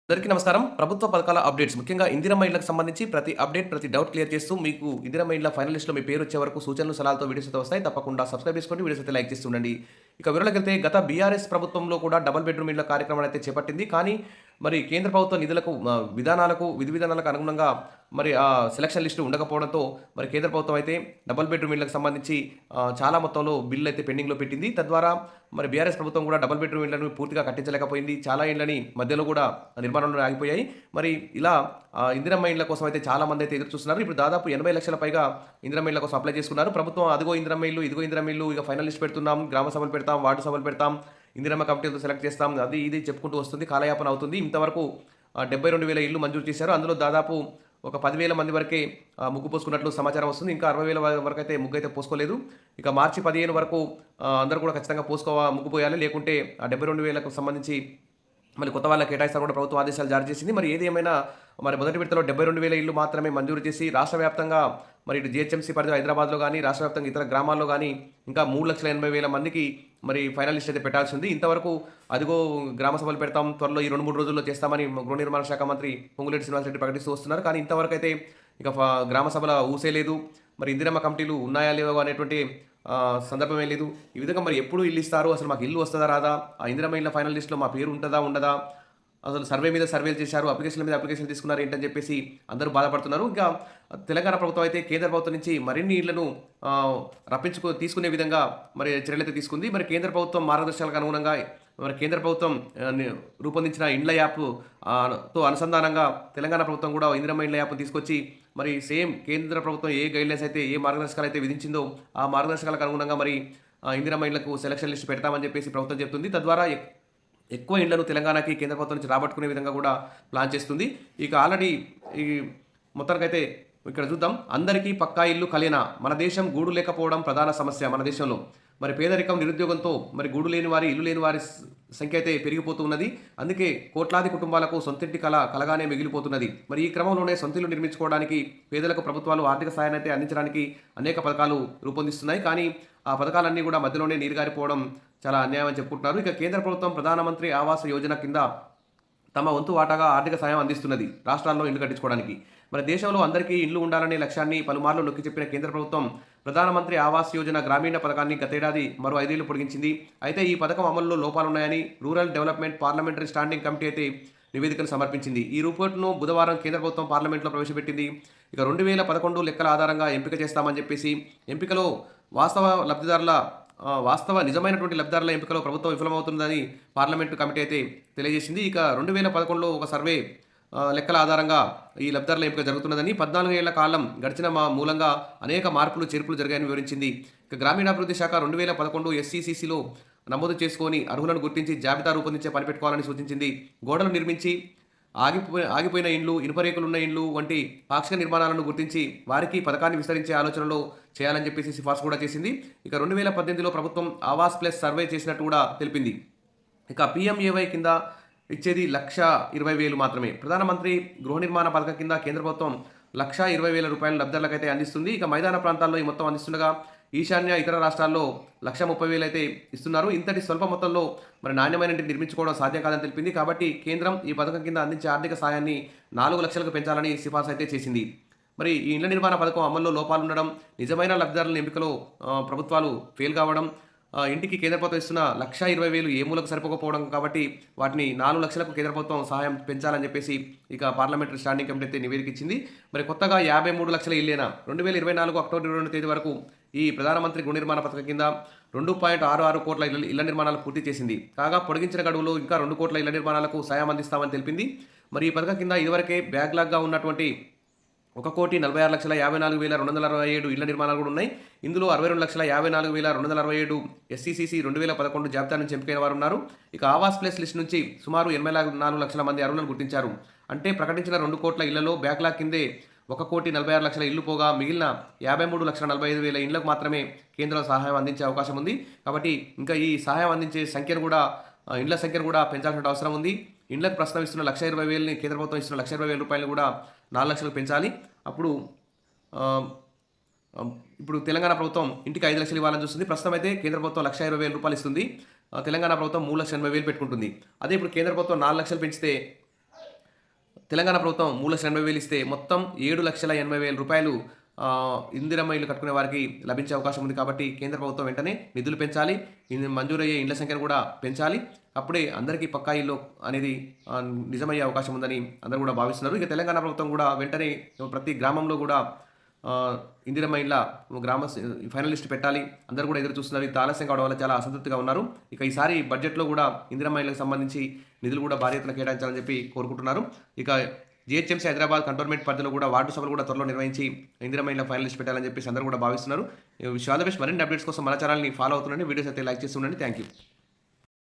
అందరికీ నమస్కారం. ప్రభుత్వ పథకాల అప్డేట్స్ ముఖ్యంగా ఇందిరమ్మ ఇళ్ళకి సంబంధించి ప్రతి అప్డేట్, ప్రతి డౌట్ క్లియర్ చేస్తూ మీకు ఇందిరమ్మ ఇళ్ళ ఫైనల్ లిస్ట్‌లో మీ పేరు వచ్చే వరకు సూచనలు, సలహాలతో వీడియోస్ అయితే వస్తాయి. తప్పకుండా సబ్స్క్రైబ్ చేసుకోండి. వీడియోస్ అయితే లైక్ చేస్తూ ఉండండి. ఇక వివరాలకెళ్తే గత బీఆర్ఎస్ ప్రభుత్వంలో కూడా డబుల్ బెడ్‌రూమ్ ఇళ్ళ కార్యక్రమాన్ని అయితే చేపట్టింది. కానీ మరి కేంద్ర ప్రభుత్వ నిధులకు విధానాలకు, విధి విధానాలకు అనుగుణంగా మరి ఆ సెలక్షన్ లిస్టు ఉండకపోవడంతో మరి కేంద్ర ప్రభుత్వం అయితే డబుల్ బెడ్‌రూమ్ ఇళ్ళకి సంబంధించి చాలా మొత్తంలో బిల్లులు అయితే పెండింగ్‌లో పెట్టింది. తద్వారా మరి బీఆర్ఎస్ ప్రభుత్వం కూడా డబుల్ బెడ్‌రూమ్ ఇళ్లను పూర్తిగా కట్టించలేకపోయింది. చాలా ఇళ్లని మధ్యలో కూడా నిర్మాణంలో ఆగిపోయాయి. మరి ఇలా ఇందిరమ్మ ఇళ్ల కోసం అయితే చాలా మంది అయితే ఎదురు చూస్తున్నారు. ఇప్పుడు దాదాపు 80 లక్షల పైగా ఇందిరమ్మ ఇళ్ల కోసం అప్లై చేసుకున్నారు. ప్రభుత్వం అదిగో ఇందిరమ్మ ఇల్లు, ఇదిగో ఇందిరమ్మ ఇల్లు, ఇక ఫైనల్ లిస్ట్ పెడుతున్నాం, గ్రామ సభలు పెడతాం, వార్డు సభలు పెడతాం, ఇందిరమ్మ కమిటీలతో సెలెక్ట్ చేస్తాం, అది ఇది చెప్పుకుంటూ వస్తుంది. కాలయాపన అవుతుంది. ఇంతవరకు 72,000 ఇళ్లు మంజూరు చేశారు. అందులో దాదాపు ఒక 10,000 మంది వరకే ముగ్గు పోసుకున్నట్లు సమాచారం వస్తుంది. ఇంకా 60,000 వరకు అయితే ముగ్గు అయితే పోసుకోలేదు. ఇక మార్చి 15 వరకు అందరూ కూడా ఖచ్చితంగా ముగ్గు పోయాలి. లేకుంటే ఆ 72,000కు సంబంధించి మళ్ళీ కొత్త వాళ్ళకి కేటాయిస్తారు కూడా ప్రభుత్వం ఆదేశాలు జారీ చేసింది. మరి ఏది ఏమైనా మరి మొదటి విడతలో 72,000 ఇళ్లు మాత్రమే మంజూరు చేసి రాష్ట్ర వ్యాప్తంగా మరి ఇటు జీహెచ్ఎంసీ పరిధిలో హైదరాబాద్లో కానీ, రాష్ట్ర వ్యాప్తంగా ఇతర గ్రామాల్లో కానీ ఇంకా 3,80,000 మందికి మరి ఫైనల్ లిస్ట్ అయితే పెట్టాల్సి ఉంది. ఇంతవరకు అదిగో గ్రామ సభలు పెడతాం, త్వరలో ఈ 2, 3 రోజుల్లో చేస్తామని గృహ నిర్మాణ శాఖ మంత్రి పొంగులేటి శ్రీనివాసరెడ్డి ప్రకటిస్తూ వస్తున్నారు. కానీ ఇంతవరకు అయితే ఇక గ్రామ సభల ఊసే లేదు. మరి ఇందిరమ్మ కమిటీలు ఉన్నాయా లేవో అనేటువంటి సందర్భమే లేదు. ఈ విధంగా మరి ఎప్పుడు ఇల్లు ఇస్తారు, అసలు మాకు ఇల్లు వస్తుందా రాదా, ఆ ఇందిరమ్మ ఇళ్ళ ఫైనల్ లిస్ట్‌లో మా పేరు ఉంటుందా ఉండదా, అసలు సర్వే మీద సర్వేలు చేశారు, అప్లికేషన్ల మీద అప్లికేషన్లు తీసుకున్నారు ఏంటని చెప్పేసి అందరూ బాధపడుతున్నారు. ఇంకా తెలంగాణ ప్రభుత్వం అయితే కేంద్ర ప్రభుత్వం నుంచి మరిన్ని ఇళ్లను తీసుకునే విధంగా మరి చర్యలైతే తీసుకుంది. మరి కేంద్ర ప్రభుత్వం మార్గదర్శకాలకు అనుగుణంగా మరి కేంద్ర ప్రభుత్వం రూపొందించిన ఇండ్ల యాప్ తో అనుసంధానంగా తెలంగాణ ప్రభుత్వం కూడా ఇందిరమ్మ ఇండ్ల యాప్‌ని తీసుకొచ్చి మరి సేమ్ కేంద్ర ప్రభుత్వం ఏ గైడ్‌లైన్స్ అయితే, ఏ మార్గదర్శకాలు అయితే విధించిందో ఆ మార్గదర్శకాలకు అనుగుణంగా మరి ఇందిరమ్మ ఇళ్లకు సెలక్షన్ లిస్ట్ పెడతామని చెప్పేసి ప్రభుత్వం చెప్తుంది. తద్వారా ఎక్కువ ఇళ్లను తెలంగాణకి కేంద్ర ప్రభుత్వం నుంచి రాబట్టుకునే విధంగా కూడా ప్లాన్ చేస్తుంది. ఇక ఆల్రెడీ ఈ మొత్తానికైతే ఇక్కడ చూద్దాం. అందరికీ పక్కా ఇల్లు కలినా మన దేశం గూడు లేకపోవడం ప్రధాన సమస్య మన దేశంలో. మరి పేదరికం, నిరుద్యోగంతో మరి గూడు లేని వారి, ఇల్లు లేని వారి సంఖ్య అయితే పెరిగిపోతూ ఉన్నది. అందుకే కోట్లాది కుటుంబాలకు సొంతింటి కలగానే మిగిలిపోతున్నది. మరి ఈ క్రమంలోనే సొంత ఇల్లు నిర్మించుకోవడానికి పేదలకు ప్రభుత్వాలు ఆర్థిక సాయాన్ని అయితే అందించడానికి అనేక పథకాలు రూపొందిస్తున్నాయి. కానీ ఆ పథకాలన్నీ కూడా మధ్యలోనే నీరుగారిపోవడం చాలా అన్యాయం అని చెప్పుకుంటున్నారు. ఇక కేంద్ర ప్రభుత్వం ప్రధానమంత్రి ఆవాస్ యోజన కింద తమ వంతు వాటాగా ఆర్థిక సాయం అందిస్తున్నది రాష్ట్రాల్లో ఇల్లు కట్టించుకోవడానికి. మన దేశంలో అందరికీ ఇల్లు ఉండాలనే లక్ష్యాన్ని పలుమార్లు నొక్కి చెప్పిన కేంద్ర ప్రభుత్వం ప్రధానమంత్రి ఆవాస్ యోజన గ్రామీణ పథకాన్ని గతేడాది మరో 5 ఏళ్లు పొడిగించింది. అయితే ఈ పథకం అమలులో లోపాలున్నాయని rural development parliamentary standing committee అయితే నివేదికను సమర్పించింది. ఈ రిపోర్టును బుధవారం కేంద్ర ప్రభుత్వం పార్లమెంట్లో ప్రవేశపెట్టింది. ఇక 2011 లెక్కల ఆధారంగా ఎంపిక చేస్తామని చెప్పేసి ఎంపికలో వాస్తవ నిజమైనటువంటి లబ్ధిదారుల ఎంపికలో ప్రభుత్వం విఫలమవుతుందని పార్లమెంటు కమిటీ అయితే తెలియజేసింది. ఇక 2011లో ఒక సర్వే లెక్కల ఆధారంగా ఈ లబ్ధిదారుల ఎంపిక జరుగుతున్నదని, 14 ఏళ్ల కాలం గడిచిన మూలంగా అనేక మార్పులు, చేర్పులు జరిగాయని వివరించింది. ఇక గ్రామీణాభివృద్ధి శాఖ 2011 ఎస్సీసీసీలో నమోదు చేసుకొని అర్హులను గుర్తించి జాబితా రూపొందించే పనిపెట్టుకోవాలని సూచించింది. గోడలు నిర్మించి ఆగిపోయిన ఇండ్లు, ఇనుపరేకులున్న ఇండ్లు వంటి పాక్షిక నిర్మాణాలను గుర్తించి వారికి పథకాన్ని విస్తరించే ఆలోచనలో చేయాలని చెప్పేసి సిఫార్సు కూడా చేసింది. ఇక 2018లో ప్రభుత్వం ఆవాస్ ప్లస్ సర్వే చేసినట్టు కూడా తెలిపింది. ఇక పీఎంఏవై కింద ఇచ్చేది 1,20,000 మాత్రమే. ప్రధానమంత్రి గృహ నిర్మాణ పథకం కింద కేంద్ర ప్రభుత్వం 1,20,000 రూపాయలు లబ్ధిదారులకైతే అందిస్తుంది. ఇక మైదాన ప్రాంతాల్లో ఈ మొత్తం అందిస్తుండగా ఈశాన్య ఇతర రాష్ట్రాల్లో 1,30,000 అయితే ఇస్తున్నారు. ఇంతటి స్వల్ప మొత్తంలో మరి నాణ్యమైన ఇంటిని నిర్మించుకోవడం సాధ్యం కాదని తెలిపింది. కాబట్టి కేంద్రం ఈ పథకం కింద అందించే ఆర్థిక సాయాన్ని 4 లక్షలకు పెంచాలని సిఫార్సు అయితే చేసింది. మరి ఈ ఇళ్ల నిర్మాణ పథకం అమల్లో లోపాలుండడం, నిజమైన లబ్ధిదారుల ఎంపికలో ప్రభుత్వాలు ఫెయిల్ కావడం, ఇంటికి కేంద్ర ప్రభుత్వం ఇస్తున్న 1,20,000 ఏ మూలకు సరిపోకపోవడం కాబట్టి వాటిని 4 లక్షలకు కేంద్ర ప్రభుత్వం సహాయం పెంచాలని చెప్పేసి ఇక పార్లమెంటరీ స్టాండింగ్ కమిటీ అయితే నివేదిక ఇచ్చింది. మరి కొత్తగా 53 లక్షల ఇల్లేనా 2024 అక్టోబర్ 22 తేదీ వరకు ఈ ప్రధానమంత్రి గృహ నిర్మాణ పథకం కింద 2.66 కోట్ల ఇళ్ల నిర్మాణాలు పూర్తి చేసింది. కాగా పొడిగించిన గడువులో ఇంకా 2 కోట్ల ఇళ్ల నిర్మాణాలకు సాయం అందిస్తామని తెలిపింది. మరి ఈ పథకం కింద ఇదివరకే బ్యాక్లాగ్గా ఉన్నటువంటి 1,46,54,267 ఇళ్ల నిర్మాణాలు కూడా ఉన్నాయి. ఇందులో 62,54,267 ఎస్సీసీసీ 2011 జాబితా నుంచి ఎంపికైన వారు ఉన్నారు. ఇక ఆవాస్ ప్లస్ లిస్ట్ నుంచి సుమారు 84 లక్షల మంది అర్హులను గుర్తించారు. అంటే ప్రకటించిన 2 కోట్ల ఇళ్లలో బ్యాక్లాగ్ కిందే 1,46,00,000 ఇళ్లు పోగా మిగిలిన 53,45,000 ఇళ్లకు మాత్రమే కేంద్రం సహాయం అందించే అవకాశం ఉంది. కాబట్టి ఇంకా ఈ సహాయం అందించే సంఖ్యను కూడా ఇండ్ల సంఖ్యను కూడా పెంచాల్సిన అవసరం ఉంది. ఇండ్లకు ప్రస్తుతం ఇస్తున్న 1,20,000ని కేంద్ర ప్రభుత్వం ఇస్తున్న 1,20,000 రూపాయలు కూడా 4 లక్షలకు పెంచాలి. అప్పుడు ఇప్పుడు తెలంగాణ ప్రభుత్వం ఇంటికి 5 లక్షలు ఇవ్వాలని చూస్తుంది. ప్రస్తుతం అయితే కేంద్ర ప్రభుత్వం 1,20,000 రూపాయలు ఇస్తుంది. తెలంగాణ ప్రభుత్వం 3,80,000 పెట్టుకుంటుంది. అదే ఇప్పుడు కేంద్ర ప్రభుత్వం 4 లక్షలు పెంచితే తెలంగాణ ప్రభుత్వం 3,80,000 ఇస్తే మొత్తం 7,80,000 రూపాయలు ఇందిరమ్మ ఇల్లు కట్టుకునే వారికి లభించే అవకాశం ఉంది. కాబట్టి కేంద్ర ప్రభుత్వం వెంటనే నిధులు పెంచాలి. మంజూరయ్యే ఇండ్ల సంఖ్యను కూడా పెంచాలి. అప్పుడే అందరికీ పక్కా ఇల్లు అనేది నిజమయ్యే అవకాశం ఉందని అందరూ కూడా భావిస్తున్నారు. ఇక తెలంగాణ ప్రభుత్వం కూడా వెంటనే ప్రతి గ్రామంలో కూడా ఇందిరమ్మ ఇళ్ళ ఫైనల్ లిస్ట్ పెట్టాలి. అందరూ కూడా ఎదురు చూస్తున్నారు. ఇది ఆలస్యం కావడం వల్ల చాలా అసంతృప్తిగా ఉన్నారు. ఇక ఈసారి బడ్జెట్లో కూడా ఇందిరమ్మ ఇళ్ళకి సంబంధించి నిధులు కూడా భారీ ఎత్తున కేటాయించాలని చెప్పి కోరుకుంటున్నారు. ఇక జీహెచ్ఎంసీ హైదరాబాద్ కంటోన్మెంట్ పరిధిలో కూడా వార్డు సభలు కూడా త్వరలో నిర్వహించి ఇందిరమ్మ ఇళ్ళ ఫైనల్ లిస్ట్ పెట్టాలని చెప్పి అందరూ కూడా భావిస్తున్నారు. Wish all the best. మరిన్ని అప్డేట్స్ కోసం మన ఛానల్ని ఫాలో అవుతుండండి. వీడియోస్ అయితే లైక్ చేస్తుండండి. Thank you.